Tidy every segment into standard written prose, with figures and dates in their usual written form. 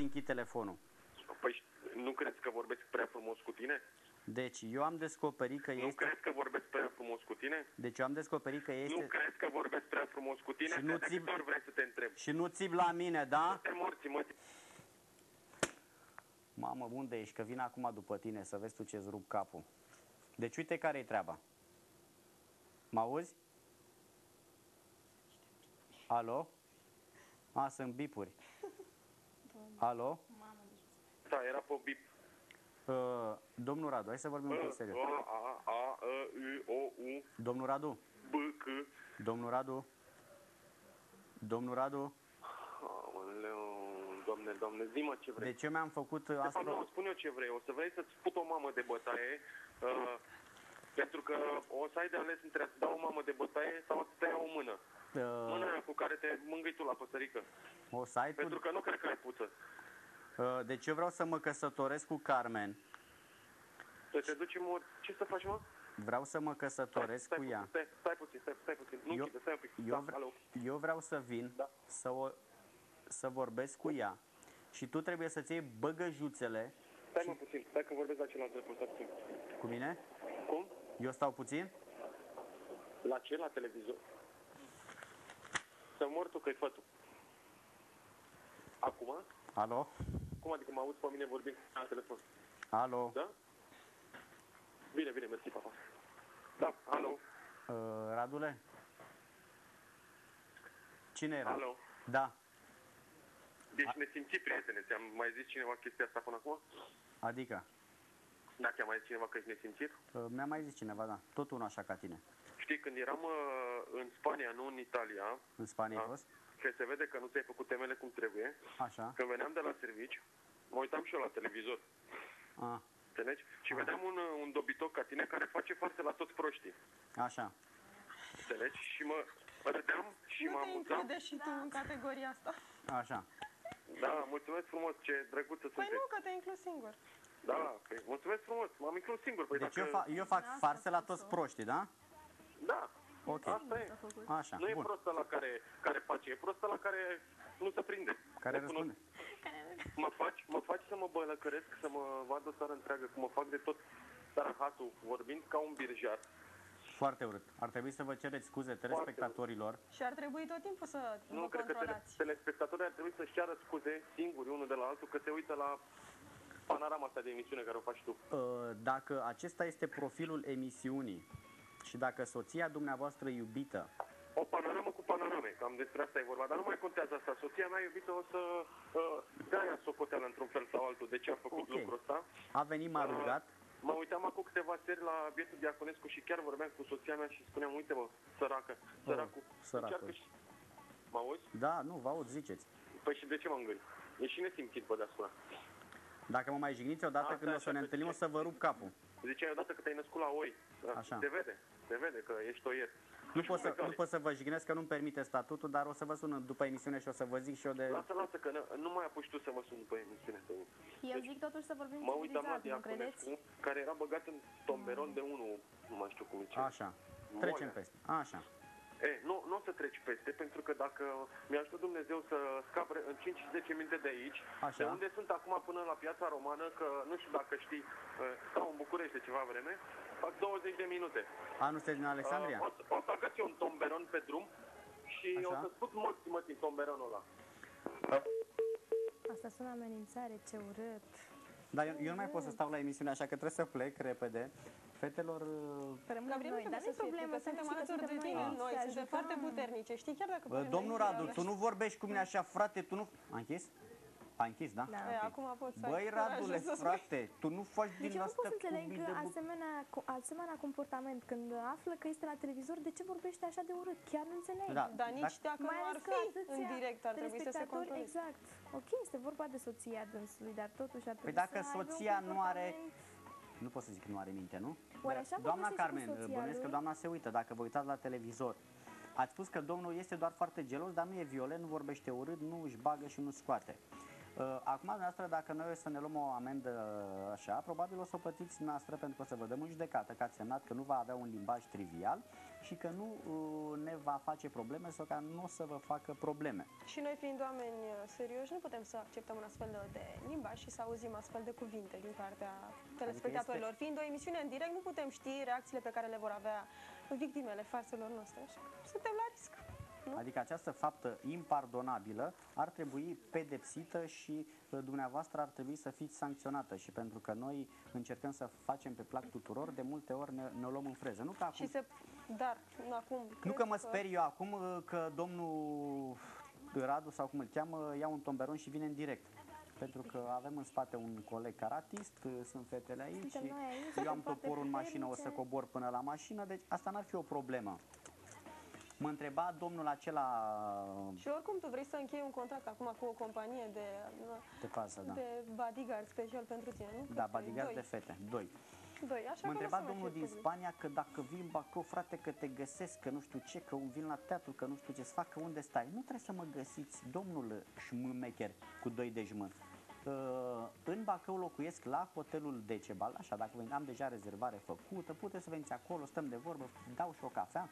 închid telefonul. Păi nu crezi că vorbesc prea frumos cu tine? Deci eu am descoperit că Nu este... crezi că vorbesc prea frumos cu tine? Deci eu am descoperit că este... Nu crezi că vorbesc prea frumos cu tine? Și nu De câte ori vrei să te întreb? Și nu țip la mine, da? Te morți, mă. Mamă, unde ești? Că vin acum după tine să vezi tu ce-ți rup capul. Deci uite care-i treaba. Mă auzi? Alo? A, sunt bipuri. Alo? Da, era pe bip. Domnul Radu, hai să vorbim un pic serios. A-I-O-U. Domnul Radu? B-C. Domnul Radu? Domnul Radu? Doamne, zi-mă ce vrei. Deci eu mi-am făcut De fapt, nu, spun eu ce vrei. O să vrei să-ți put o mamă de bătaie, pentru că o să ai de ales între a-ți dau o mamă de bătaie sau să te iau o mână. Mâna aia cu care te mângâi tu la păsărică. O să ai Pentru că nu cred că ai puță. Deci eu vreau să mă căsătoresc cu Carmen. Să te duci în mod... Ce să faci, mă? Vreau să mă căsătoresc cu ea. Stai puțin. Nu închide, stai un pic. Eu vreau să vin, să vorbesc cu ea. Și tu trebuie să-ți iei băgăjuțele. Stai mă puțin, stai că vorbesc la celălalt telefon, stai puțin. Cu mine? Cum? Eu stau puțin? La ce? La televizor? Să mor tu că-i fătul. Acum? Alo? Cum adică mă auzi pe mine vorbind la telefon? Alo? Da? Bine, mersi, papa. Da, alo? Radule? Cine era? Alo? Da. Deci ne simți, prietene, ți-am mai zis cineva chestia asta până acum? Adică? Da, ți-a mai zis cineva că ești nesimțit? Mi-a mai zis cineva, da. Tot unul așa ca tine. Știi, când eram în Spania, nu în Italia... În Spania ai fost? Că se vede că nu ți-ai făcut temele cum trebuie. Așa. Când veneam de la servici, mă uitam și eu la televizor. Înțelegi? Și vedeam un dobitoc ca tine care face față la toți proștii. Așa. Înțelegi? Și mă râdeam și mă amuțam. Nu te include și tu în categoria asta. Așa. Da, mulțumesc frumos, ce drăguță sunteți. Păi nu, că te-ai inclus singur. Da, păi, mulțumesc frumos, m-am inclus singur. Păi deci dacă... eu fac farse la toți proștii, da? Da. Ok. Asta e. Așa, nu e prostă la care face, e prostă la care nu se prinde. Care răspunde. Mă faci să mă bălăcăresc, să mă vadă o țară întreagă, cum mă fac de tot tarahatul, vorbind ca un birjar. Foarte urât. Ar trebui să vă cereți scuze telespectatorilor. Și ar trebui tot timpul să nu cred că telespectatorii ar trebui să-și ceară scuze singuri unul de la altul, că se uită la panorama asta de emisiune care o faci tu. Dacă acesta este profilul emisiunii și dacă soția dumneavoastră iubită... O panoramă cu panorame, cam despre asta e vorba, dar nu mai contează asta. Soția mea iubită o să dea ea socoteală într-un fel sau altul de ce a făcut lucrul ăsta. A venit, m-a rugat. Mă uitam acum câteva seri la bietul Diaconescu și chiar vorbeam cu soția mea și spuneam, uite mă, săracul. Mă auzi? Da, nu, vă aud, ziceți. Păi și de ce mă îngâni? E și nesimțit pe deasupra. Dacă mă mai jigniți odată când o să ne întâlnim, o să vă rup capul. Ziceai odată că te-ai născut la oi. Așa. Se vede că ești oier. Nu pot să vă jignesc, că nu-mi permite statutul, dar o să vă sun după emisiune și o să vă zic și eu de... Lasă, că nu mai apuci tu să mă sun după emisiune. Eu zic totuși să vorbim mă uitam la civilizat, nu credeți? Care era băgat în tomberon de unul, nu mai știu cum e ce. Așa, trecem peste. Așa. Nu o să treci peste, pentru că dacă mi-a ajutat Dumnezeu să scap în 5-10 minute de aici, așa, de unde sunt acum până la Piața Romană, că nu știu dacă știi, stau în București de ceva vreme, fac 20 de minute. Nu sunteți din Alexandria? O să agăți un tomberon pe drum și așa, o să spun morți din tomberonul ăla. Asta sună amenințare, ce urât. Dar eu nu mai pot să stau la emisiune, așa că trebuie să plec repede. Fetelor... Gabriel, nu trebuie problemă, suntem alături de tine, noi suntem foarte puternice, știi, chiar dacă... Domnul Radu, tu nu vorbești cu mine așa, frate, tu nu... A închis? A închis, da? Okay. Acum pot să... Băi, Radule, frate, tu nu faci din asta... Deci eu nu pot să înțeleg asemenea comportament. Când află că este la televizor, de ce vorbește așa de urât? Chiar nu înțeleg. Dar nici dacă nu ar fi în direct, ar trebui să se controleze. Exact. Ok, este vorba de soția dânsului, dar totuși ar trebui să aibă un comportament... Păi dacă soția nu are... Nu pot să zic că nu are minte, nu? Doamna Carmen, bănuiesc că doamna se uită, dacă vă uitați la televizor. Ați spus că domnul este doar foarte gelos, dar nu e violent, nu vorbește urât, nu își bagă și nu scoate. Acum, dumneavoastră, dacă noi o să ne luăm o amendă așa, probabil o să o plătiți noastră pentru că o să vă dăm în judecată, că ați semnat că nu va avea un limbaj trivial și că nu ne va face probleme sau că nu o să vă facă probleme. Și noi, fiind oameni serioși, nu putem să acceptăm un astfel de limbaj și să auzim astfel de cuvinte din partea telespectatorilor. Adică fiind o emisiune în direct, nu putem ști reacțiile pe care le vor avea victimele farselor noastre. Suntem la risc. Nu? Adică această faptă impardonabilă ar trebui pedepsită și dumneavoastră ar trebui să fiți sancționată și pentru că noi încercăm să facem pe plac tuturor, de multe ori ne luăm în freză. Nu că acum... Dar acum... Nu că mă sper eu acum că domnul Radu sau cum îl cheamă ia un tomberon și vine în direct. Pentru că avem în spate un coleg caratist, sunt fetele aici, eu am toporul în mașină, o să cobor până la mașină, deci asta n-ar fi o problemă. Mă întreba domnul acela... Și oricum tu vrei să închei un contract acum cu o companie de pază, da. De bodyguard special pentru tine, nu? Da, bodyguard de fete, doi. Așa mă întreba domnul din Spania că dacă vii în Bacău, frate, că te găsesc, că nu știu ce, că vin la teatru, că nu știu ce să fac, că unde stai. Nu trebuie să mă găsiți, domnul șmâmecher cu 2 de jmân. În Bacău locuiesc la hotelul Decebal, așa, dacă am deja rezervare făcută, puteți să veniți acolo, stăm de vorbă, dau și o cafea.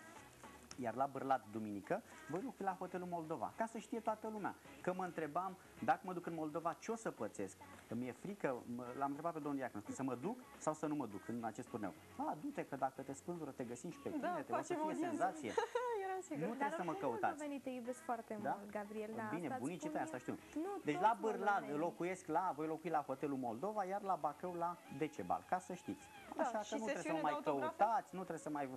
Iar la Bârlat, duminică, voi locui la hotelul Moldova, ca să știe toată lumea. Că mă întrebam, dacă mă duc în Moldova, ce o să pățesc? Că mi-e frică, l-am întrebat pe domnul Diaconu, să mă duc sau să nu mă duc în acest turneu? Du-te, că dacă te spânzură, te găsim și pe tine, o să fie senzație. Nu trebuie să mă căutați. Te iubesc foarte mult, Gabriel. Bine, bunicii tăi, asta știu. Deci la Bârlat voi locui la hotelul Moldova, iar la Bacău la Decebal, ca să știți. Așa că nu trebuie să mă mai căutați, nu trebuie să mai